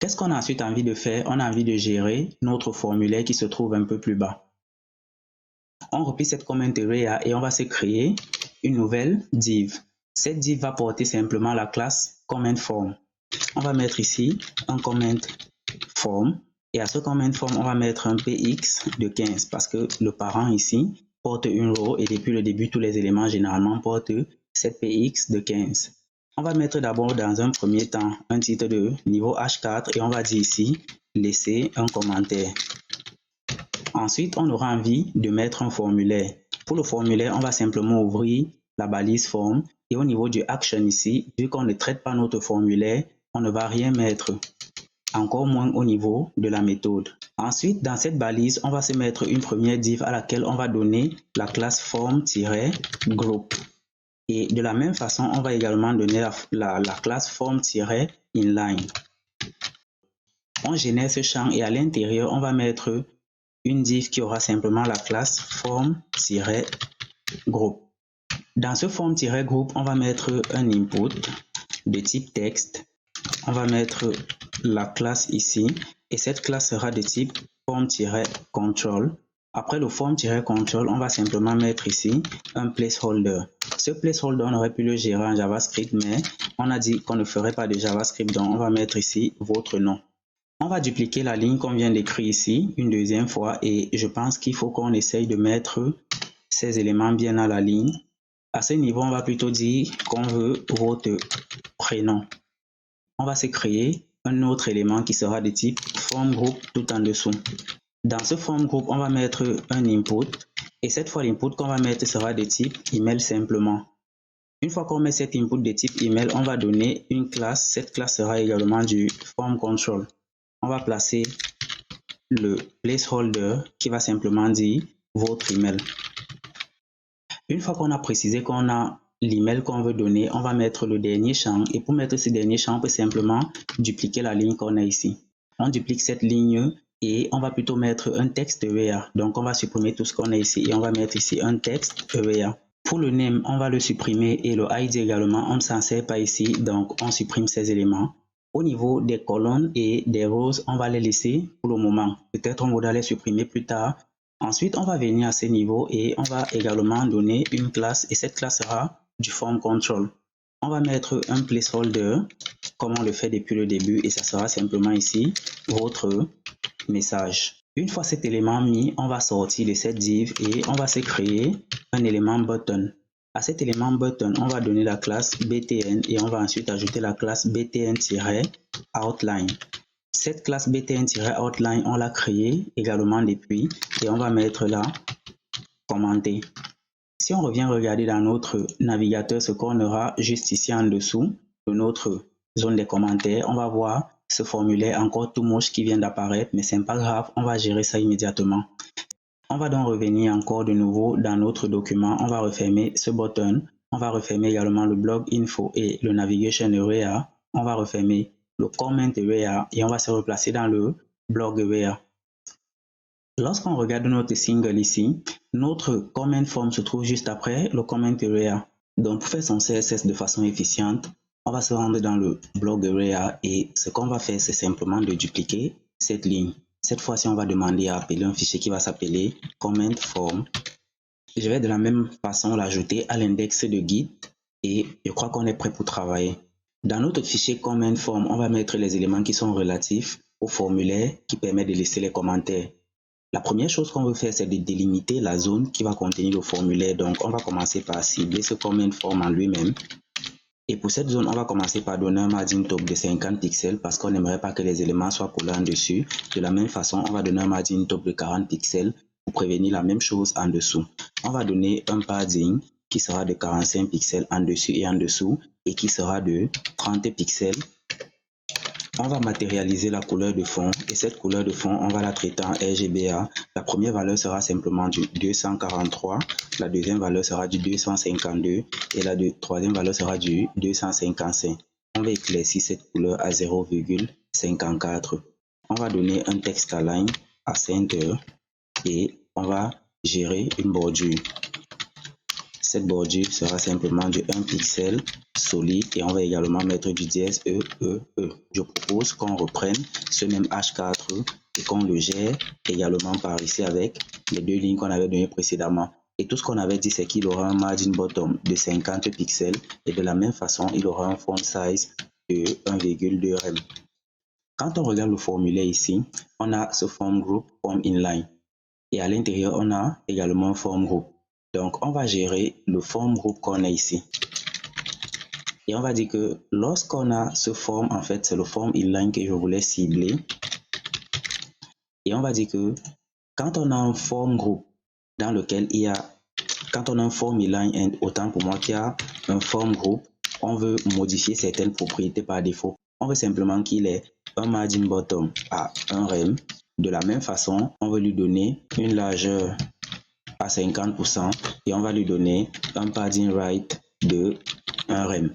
Qu'est-ce qu'on a ensuite envie de faire? On a envie de gérer notre formulaire qui se trouve un peu plus bas. On replie cette comment area et on va se créer une nouvelle div. Cette div va porter simplement la classe comment form. On va mettre ici un comment form et à ce comment form, on va mettre un px de 15 parce que le parent ici porte une row et depuis le début, tous les éléments généralement portent cette px de 15. On va mettre d'abord dans un premier temps un titre de niveau H4 et on va dire ici laisser un commentaire. Ensuite, on aura envie de mettre un formulaire. Pour le formulaire, on va simplement ouvrir la balise form et au niveau du action ici, vu qu'on ne traite pas notre formulaire, on ne va rien mettre, encore moins au niveau de la méthode. Ensuite, dans cette balise, on va se mettre une première div à laquelle on va donner la classe form-group. Et de la même façon, on va également donner la classe form-inline. On génère ce champ et à l'intérieur, on va mettre une div qui aura simplement la classe form-group. Dans ce form-group, on va mettre un input de type texte. On va mettre la classe ici et cette classe sera de type form-control. Après le form-control, on va simplement mettre ici un placeholder. Ce placeholder, on aurait pu le gérer en JavaScript, mais on a dit qu'on ne ferait pas de JavaScript, donc on va mettre ici votre nom. On va dupliquer la ligne qu'on vient d'écrire ici une deuxième fois et je pense qu'il faut qu'on essaye de mettre ces éléments bien à la ligne. À ce niveau, on va plutôt dire qu'on veut votre prénom. On va se créer un autre élément qui sera de type form-group tout en dessous. Dans ce form-group, on va mettre un input et cette fois l'input qu'on va mettre sera de type email simplement. Une fois qu'on met cet input de type email, on va donner une classe. Cette classe sera également du form-control. On va placer le placeholder qui va simplement dire votre email. Une fois qu'on a précisé qu'on a l'email qu'on veut donner, on va mettre le dernier champ et pour mettre ce dernier champ, on peut simplement dupliquer la ligne qu'on a ici. On duplique cette ligne et on va plutôt mettre un texte area. Donc on va supprimer tout ce qu'on a ici et on va mettre ici un texte area. Pour le name, on va le supprimer et le ID également, on ne s'en sert pas ici, donc on supprime ces éléments. Au niveau des colonnes et des rows, on va les laisser pour le moment. Peut-être on voudra les supprimer plus tard. Ensuite, on va venir à ce niveau et on va également donner une classe et cette classe sera du form control. On va mettre un placeholder comme on le fait depuis le début et ça sera simplement ici votre message. Une fois cet élément mis, on va sortir de cette div et on va se créer un élément button. À cet élément button, on va donner la classe btn et on va ensuite ajouter la classe btn-outline. Cette classe btn-outline, on l'a créée également depuis et on va mettre là commenter. Si on revient regarder dans notre navigateur, ce qu'on aura juste ici en dessous de notre zone des commentaires, on va voir ce formulaire encore tout moche qui vient d'apparaître, mais c'est pas grave, on va gérer ça immédiatement. On va donc revenir encore de nouveau dans notre document, on va refermer ce button, on va refermer également le blog info et le navigation area, on va refermer le comment area et on va se replacer dans le blog area. Lorsqu'on regarde notre single ici, notre comment form se trouve juste après le comment area. Donc pour faire son CSS de façon efficiente, on va se rendre dans le blog area et ce qu'on va faire, c'est simplement de dupliquer cette ligne. Cette fois-ci, on va demander à appeler un fichier qui va s'appeler comment form. Je vais de la même façon l'ajouter à l'index de Git et je crois qu'on est prêt pour travailler. Dans notre fichier comment form, on va mettre les éléments qui sont relatifs au formulaire qui permet de laisser les commentaires. La première chose qu'on veut faire, c'est de délimiter la zone qui va contenir le formulaire. Donc, on va commencer par cibler ce comment form en lui-même. Et pour cette zone, on va commencer par donner un margin top de 50 pixels parce qu'on n'aimerait pas que les éléments soient collés en dessus. De la même façon, on va donner un margin top de 40 pixels pour prévenir la même chose en dessous. On va donner un padding qui sera de 45 pixels en dessus et en dessous et qui sera de 30 pixels. On va matérialiser la couleur de fond et cette couleur de fond, on va la traiter en RGBA. La première valeur sera simplement du 243, la deuxième valeur sera du 252 et la troisième valeur sera du 255. On va éclaircir cette couleur à 0,54. On va donner un text align à center et on va gérer une bordure. Cette bordure sera simplement du 1 pixel solide et on va également mettre du dièse E. Je propose qu'on reprenne ce même H4 et qu'on le gère également par ici avec les deux lignes qu'on avait données précédemment. Et tout ce qu'on avait dit, c'est qu'il aura un margin bottom de 50 pixels et de la même façon, il aura un font size de 1,2 rem. Quand on regarde le formulaire ici, on a ce form group, form inline. Et à l'intérieur, on a également un form group. Donc, on va gérer le form group qu'on a ici. Et on va dire que lorsqu'on a ce form, en fait, c'est le form inline que je voulais cibler. Et on va dire que quand on a un form group dans lequel il y a, quand on a un form inline, autant pour moi qu'il y a un form group, on veut modifier certaines propriétés par défaut. On veut simplement qu'il ait un margin bottom à 1 rem. De la même façon, on veut lui donner une largeur à 50% et on va lui donner un padding right de 1 rem.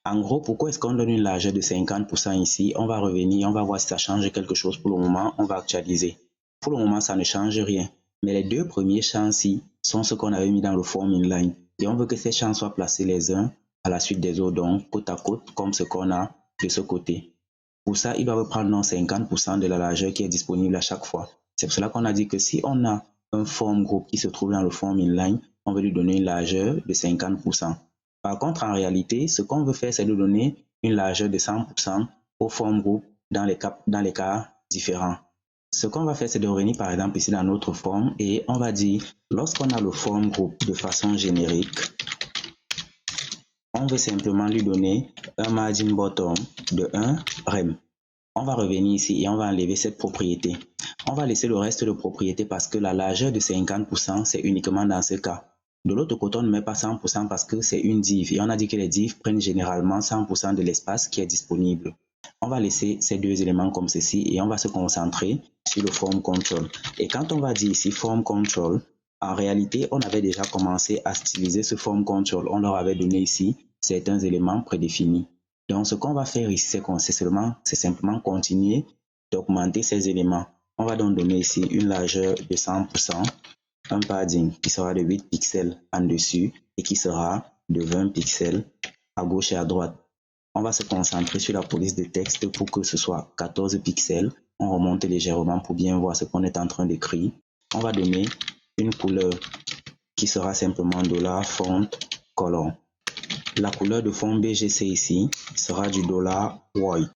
En gros, pourquoi est-ce qu'on donne une largeur de 50% ici? On va revenir, on va voir si ça change quelque chose. Pour le moment, on va actualiser. Pour le moment, ça ne change rien. Mais les deux premiers champs-ci sont ceux qu'on avait mis dans le form inline. Et on veut que ces champs soient placés les uns à la suite des autres, donc côte à côte, comme ce qu'on a de ce côté. Pour ça, il doit prendre 50% de la largeur qui est disponible à chaque fois. C'est pour cela qu'on a dit que si on a un form group qui se trouve dans le form inline, on veut lui donner une largeur de 50%. Par contre, en réalité, ce qu'on veut faire, c'est de donner une largeur de 100% au form group dans les cas différents. Ce qu'on va faire, c'est de revenir par exemple ici dans notre forme et on va dire, lorsqu'on a le form group de façon générique, on veut simplement lui donner un margin bottom de 1 rem. On va revenir ici et on va enlever cette propriété. On va laisser le reste de propriété parce que la largeur de 50%, c'est uniquement dans ce cas. De l'autre côté, on ne met pas 100% parce que c'est une div. Et on a dit que les divs prennent généralement 100% de l'espace qui est disponible. On va laisser ces deux éléments comme ceci et on va se concentrer sur le form control. Et quand on va dire ici form control, en réalité, on avait déjà commencé à styliser ce form control. On leur avait donné ici certains éléments prédéfinis. Donc, ce qu'on va faire ici, c'est simplement continuer d'augmenter ces éléments. On va donc donner ici une largeur de 100%, un padding qui sera de 8 pixels en dessus et qui sera de 20 pixels à gauche et à droite. On va se concentrer sur la police de texte pour que ce soit 14 pixels. On remonte légèrement pour bien voir ce qu'on est en train d'écrire. On va donner une couleur qui sera simplement $font color. La couleur de fond BGC ici sera du $white.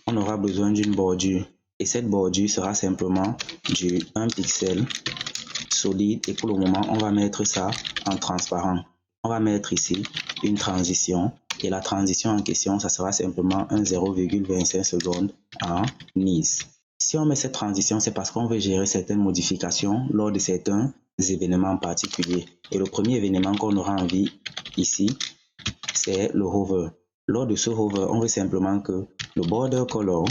On aura besoin d'une bordure et cette bordure sera simplement du 1 pixel solide et pour le moment on va mettre ça en transparent. On va mettre ici une transition et la transition en question ça sera simplement un 0,25 secondes en ease. Si on met cette transition, c'est parce qu'on veut gérer certaines modifications lors de certains événements particuliers. Et le premier événement qu'on aura envie ici, c'est le hover. Lors de ce hover, on veut simplement que le border color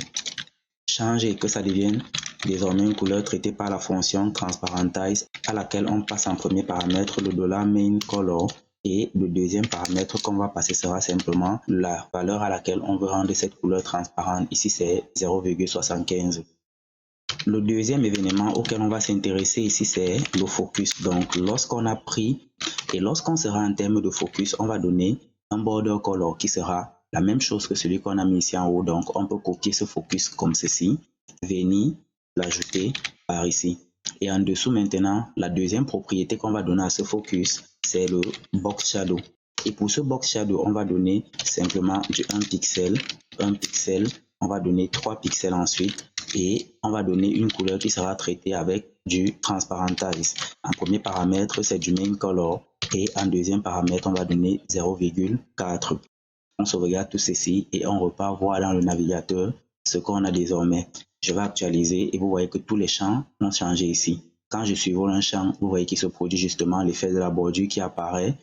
change et que ça devienne désormais une couleur traitée par la fonction transparentize à laquelle on passe en premier paramètre le $main color. Et le deuxième paramètre qu'on va passer sera simplement la valeur à laquelle on veut rendre cette couleur transparente. Ici, c'est 0,75. Le deuxième événement auquel on va s'intéresser ici, c'est le focus. Donc, lorsqu'on a pris et lorsqu'on sera en termes de focus, on va donner un border color qui sera la même chose que celui qu'on a mis ici en haut. Donc, on peut copier ce focus comme ceci, venir l'ajouter par ici. Et en dessous maintenant, la deuxième propriété qu'on va donner à ce focus, c'est le box shadow. Et pour ce box shadow, on va donner simplement du 1 pixel, on va donner 3 pixels ensuite et on va donner une couleur qui sera traitée avec du transparentize. En premier paramètre, c'est du main color et en deuxième paramètre, on va donner 0,4. On sauvegarde tout ceci et on repart voir dans le navigateur ce qu'on a désormais. Je vais actualiser et vous voyez que tous les champs ont changé ici. Quand je survole un champ, vous voyez qu'il se produit justement l'effet de la bordure qui apparaît.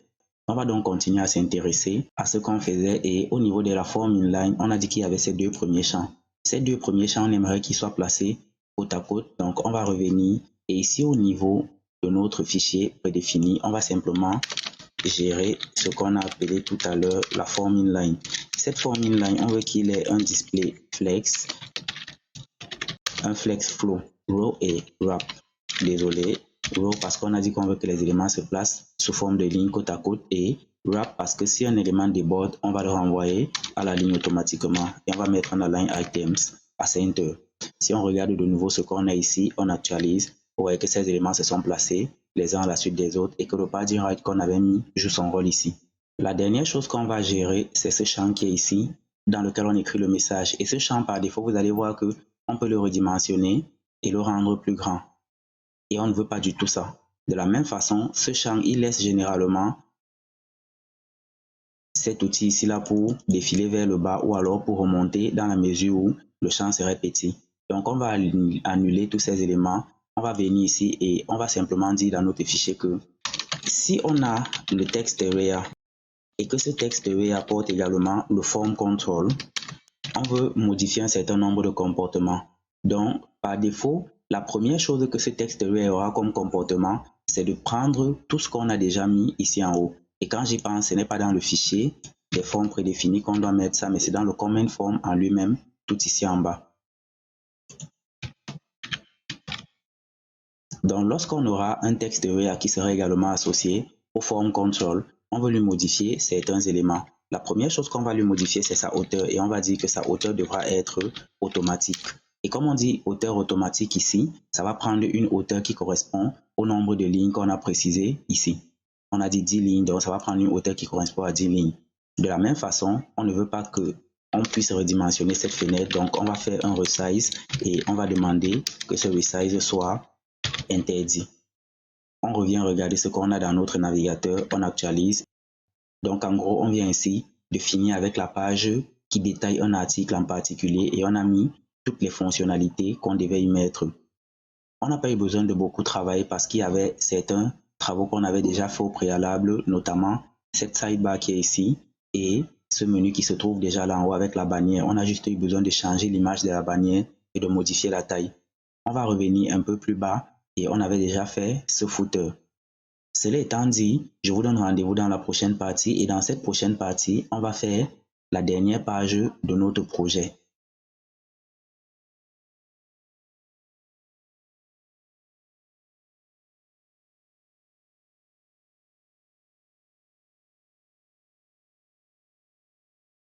On va donc continuer à s'intéresser à ce qu'on faisait et au niveau de la form inline, on a dit qu'il y avait ces deux premiers champs. Ces deux premiers champs, on aimerait qu'ils soient placés côte à côte. Donc, on va revenir et ici au niveau de notre fichier prédéfini, on va simplement gérer ce qu'on a appelé tout à l'heure la form inline. Cette form inline, on veut qu'il ait un display flex, un flex flow, row et wrap. Désolé, row parce qu'on a dit qu'on veut que les éléments se placent sous forme de lignes côte à côte, et wrap parce que si un élément déborde, on va le renvoyer à la ligne automatiquement et on va mettre en align items à center. Si on regarde de nouveau ce qu'on a ici, on actualise, vous voyez que ces éléments se sont placés les uns à la suite des autres et que le padding right qu'on avait mis joue son rôle ici. La dernière chose qu'on va gérer, c'est ce champ qui est ici, dans lequel on écrit le message. Et ce champ, par défaut, vous allez voir que on peut le redimensionner et le rendre plus grand. Et on ne veut pas du tout ça. De la même façon, ce champ, il laisse généralement cet outil ici là pour défiler vers le bas ou alors pour remonter dans la mesure où le champ serait petit. Donc on va annuler tous ces éléments. On va venir ici et on va simplement dire dans notre fichier que si on a le texte area et que ce texte area apporte également le form control, on veut modifier un certain nombre de comportements. Donc, par défaut, la première chose que ce texte aura comme comportement, c'est de prendre tout ce qu'on a déjà mis ici en haut. Et quand j'y pense, ce n'est pas dans le fichier des formes prédéfinies qu'on doit mettre ça, mais c'est dans le command form en lui-même, tout ici en bas. Donc, lorsqu'on aura un texte area qui sera également associé au form control, on veut lui modifier certains éléments. La première chose qu'on va lui modifier, c'est sa hauteur, et on va dire que sa hauteur devra être automatique. Et comme on dit hauteur automatique ici, ça va prendre une hauteur qui correspond au nombre de lignes qu'on a précisé ici. On a dit 10 lignes, donc ça va prendre une hauteur qui correspond à 10 lignes. De la même façon, on ne veut pas qu'on puisse redimensionner cette fenêtre, donc on va faire un resize et on va demander que ce resize soit interdit. On revient regarder ce qu'on a dans notre navigateur, on actualise. Donc en gros, on vient ici de finir avec la page qui détaille un article en particulier et on a mis toutes les fonctionnalités qu'on devait y mettre. On n'a pas eu besoin de beaucoup travailler parce qu'il y avait certains travaux qu'on avait déjà fait au préalable, notamment cette sidebar qui est ici et ce menu qui se trouve déjà là en haut avec la bannière. On a juste eu besoin de changer l'image de la bannière et de modifier la taille. On va revenir un peu plus bas et on avait déjà fait ce footer. Cela étant dit, je vous donne rendez-vous dans la prochaine partie et dans cette prochaine partie, on va faire la dernière page de notre projet.